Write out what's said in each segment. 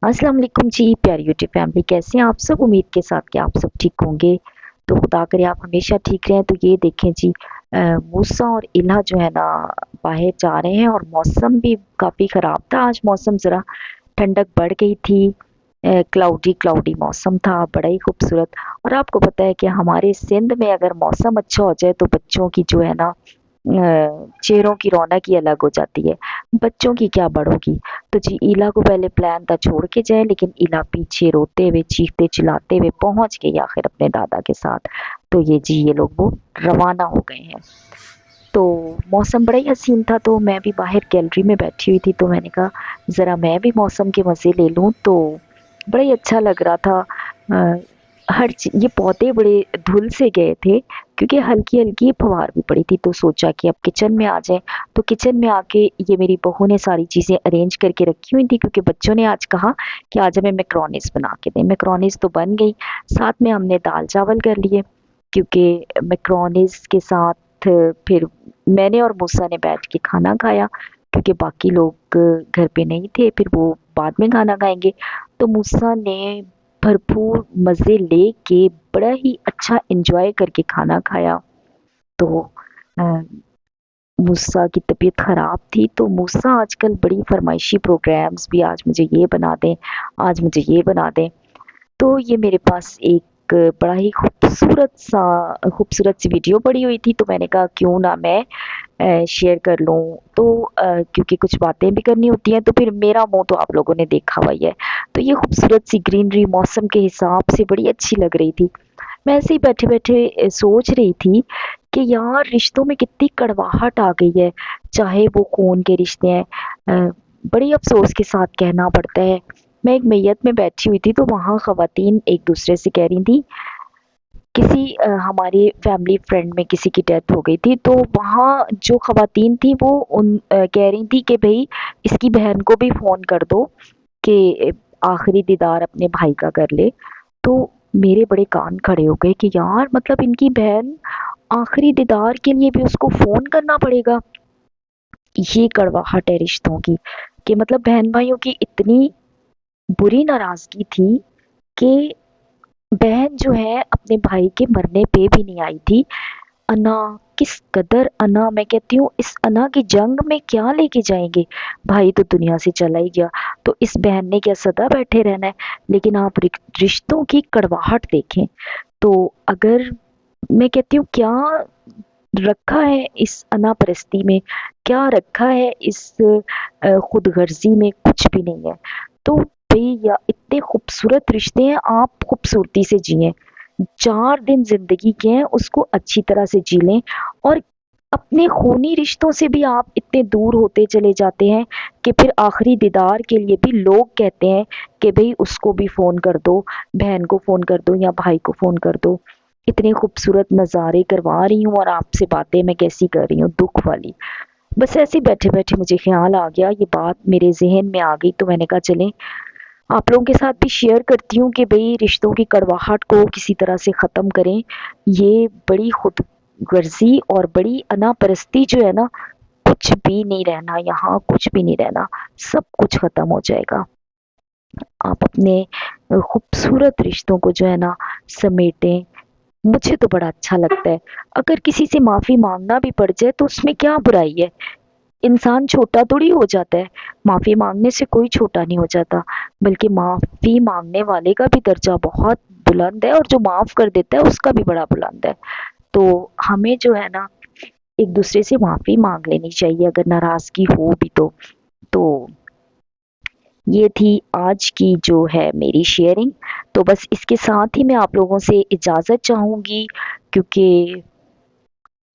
अस्सलाम वालेकुम जी, प्यारी यूट्यूब फैमिली, कैसे हैं आप सब। उम्मीद के साथ कि आप सब ठीक होंगे। तो खुदा करे आप हमेशा ठीक रहें। तो ये देखें जी, मूसा और इला जो है ना बाहर जा रहे हैं और मौसम भी काफ़ी ख़राब था। आज मौसम ज़रा ठंडक बढ़ गई थी। क्लाउडी क्लाउडी मौसम था, बड़ा ही खूबसूरत। और आपको पता है कि हमारे सिंध में अगर मौसम अच्छा हो जाए तो बच्चों की जो है ना चेहरों की रौनक ही अलग हो जाती है। बच्चों की क्या, बड़ों की। तो जी ईला को पहले प्लान था छोड़ के जाए, लेकिन ईला पीछे रोते हुए चीखते चिल्लाते हुए पहुंच गई आखिर अपने दादा के साथ। तो ये लोग वो रवाना हो गए हैं। तो मौसम बड़ा ही हसीन था, तो मैं भी बाहर गैलरी में बैठी हुई थी, तो मैंने कहा ज़रा मैं भी मौसम के मज़े ले लूँ। तो बड़ा ही अच्छा लग रहा था। ये पौधे बड़े धुल से गए थे, क्योंकि हल्की हल्की फुहार भी पड़ी थी। तो सोचा कि अब किचन में आ जाए। तो किचन में आके ये मेरी बहू ने सारी चीज़ें अरेंज करके रखी हुई थी, क्योंकि बच्चों ने आज कहा कि आज हमें मैक्रोनीस बना के दें। मैक्रोनीस तो बन गई, साथ में हमने दाल चावल कर लिए, क्योंकि मैक्रोनीस के साथ फिर मैंने और मूसा ने बैठ के खाना खाया, क्योंकि बाकी लोग घर पे नहीं थे, फिर वो बाद में खाना खाएंगे। तो मूसा ने भरपूर मज़े लेके बड़ा ही अच्छा एंजॉय करके खाना खाया। तो अ, मूसा की तबीयत ख़राब थी, तो मूसा आजकल बड़ी फरमाइशी प्रोग्राम्स भी, आज मुझे ये बना दें, आज मुझे ये बना दें। तो ये मेरे पास एक बड़ा ही खूबसूरत सी वीडियो पड़ी हुई थी, तो मैंने कहा क्यों ना मैं शेयर कर लूँ। तो क्योंकि कुछ बातें भी करनी होती हैं, तो फिर मेरा मुँह तो आप लोगों ने देखा हुआ ही है। तो ये खूबसूरत सी ग्रीनरी मौसम के हिसाब से बड़ी अच्छी लग रही थी। मैं ऐसे ही बैठे-बैठे सोच रही थी कि यार रिश्तों में कितनी कड़वाहट आ गई है, चाहे वो खून के रिश्ते हैं। बड़ी अफ़सोस के साथ कहना पड़ता है। मैं एक मैयत में बैठी हुई थी, तो वहाँ ख़वातीन एक दूसरे से कह रही थी, किसी हमारी फैमिली फ्रेंड में किसी की डेथ हो गई थी, तो वहाँ जो ख़वातीन थी वो कह रही थी कि भई इसकी बहन को भी फ़ोन कर दो कि आखिरी दीदार अपने भाई का कर ले। तो मेरे बड़े कान खड़े हो गए कि यार मतलब इनकी बहन आखिरी दीदार के लिए भी उसको फ़ोन करना पड़ेगा। ये कड़वाहट है रिश्तों की, कि मतलब बहन भाइयों की इतनी बुरी नाराज़गी थी कि बहन जो है अपने भाई के मरने पे भी नहीं आई थी। अना, किस कदर अना, मैं कहती हूँ इस अना की जंग में क्या लेके जाएंगे। भाई तो दुनिया से चला ही गया, तो इस बहन ने क्या सदा बैठे रहना है। लेकिन आप रिश्तों की कड़वाहट देखें, तो अगर मैं कहती हूँ क्या रखा है इस अना परस्ती में, क्या रखा है इस खुद गर्जी में, कुछ भी नहीं है। तो भाई या इतने खूबसूरत रिश्ते हैं, आप खूबसूरती से जिए। 4 दिन जिंदगी के हैं, उसको अच्छी तरह से जी लें। और अपने खूनी रिश्तों से भी आप इतने दूर होते चले जाते हैं कि फिर आखिरी दीदार के लिए भी लोग कहते हैं कि भाई उसको भी फ़ोन कर दो, बहन को फ़ोन कर दो या भाई को फ़ोन कर दो। इतने खूबसूरत नज़ारे करवा रही हूँ और आपसे बातें मैं कैसी कर रही हूँ, दुख वाली। बस ऐसे ही बैठे-बैठे मुझे ख़्याल आ गया, ये बात मेरे ज़हन में आ गई, तो मैंने कहा चलें आप लोगों के साथ भी शेयर करती हूँ कि भई रिश्तों की कड़वाहट को किसी तरह से ख़त्म करें। ये बड़ी खुदगर्ज़ी और बड़ी अनापरस्ती जो है ना, कुछ भी नहीं रहना यहाँ, कुछ भी नहीं रहना, सब कुछ ख़त्म हो जाएगा। आप अपने खूबसूरत रिश्तों को जो है ना समेटें। मुझे तो बड़ा अच्छा लगता है। अगर किसी से माफ़ी माँगना भी पड़ जाए तो उसमें क्या बुराई है? इंसान छोटा थोड़ी हो जाता है। माफ़ी माँगने से कोई छोटा नहीं हो जाता, बल्कि माफ़ी माँगने वाले का भी दर्जा बहुत बुलंद है और जो माफ़ कर देता है उसका भी बड़ा बुलंद है। तो हमें जो है ना एक-दूसरे से माफ़ी माँग लेनी चाहिए अगर नाराज़गी हो भी तो। तो ये थी आज की जो है मेरी शेयरिंग। तो बस इसके साथ ही मैं आप लोगों से इजाज़त चाहूँगी, क्योंकि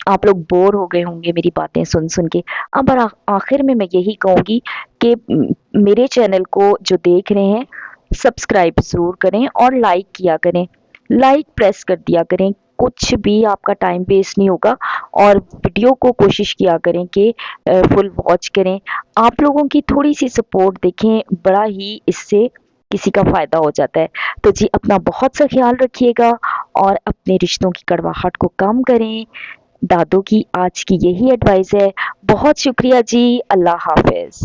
आप लोग बोर हो गए होंगे मेरी बातें सुन-सुन के। अब आखिर में मैं यही कहूँगी कि मेरे चैनल को जो देख रहे हैं, सब्सक्राइब ज़रूर करें और लाइक किया करें। लाइक प्रेस कर दिया करें, कुछ भी आपका टाइम वेस्ट नहीं होगा। और वीडियो को कोशिश किया करें कि फुल वॉच करें। आप लोगों की थोड़ी-सी सपोर्ट देखें, बड़ा ही इससे किसी का फ़ायदा हो जाता है। तो जी अपना बहुत सा ख़्याल रखिएगा और अपने रिश्तों की कड़वाहट को कम करें। दादों की आज की यही एडवाइस है। बहुत शुक्रिया जी, अल्लाह हाफ़िज़।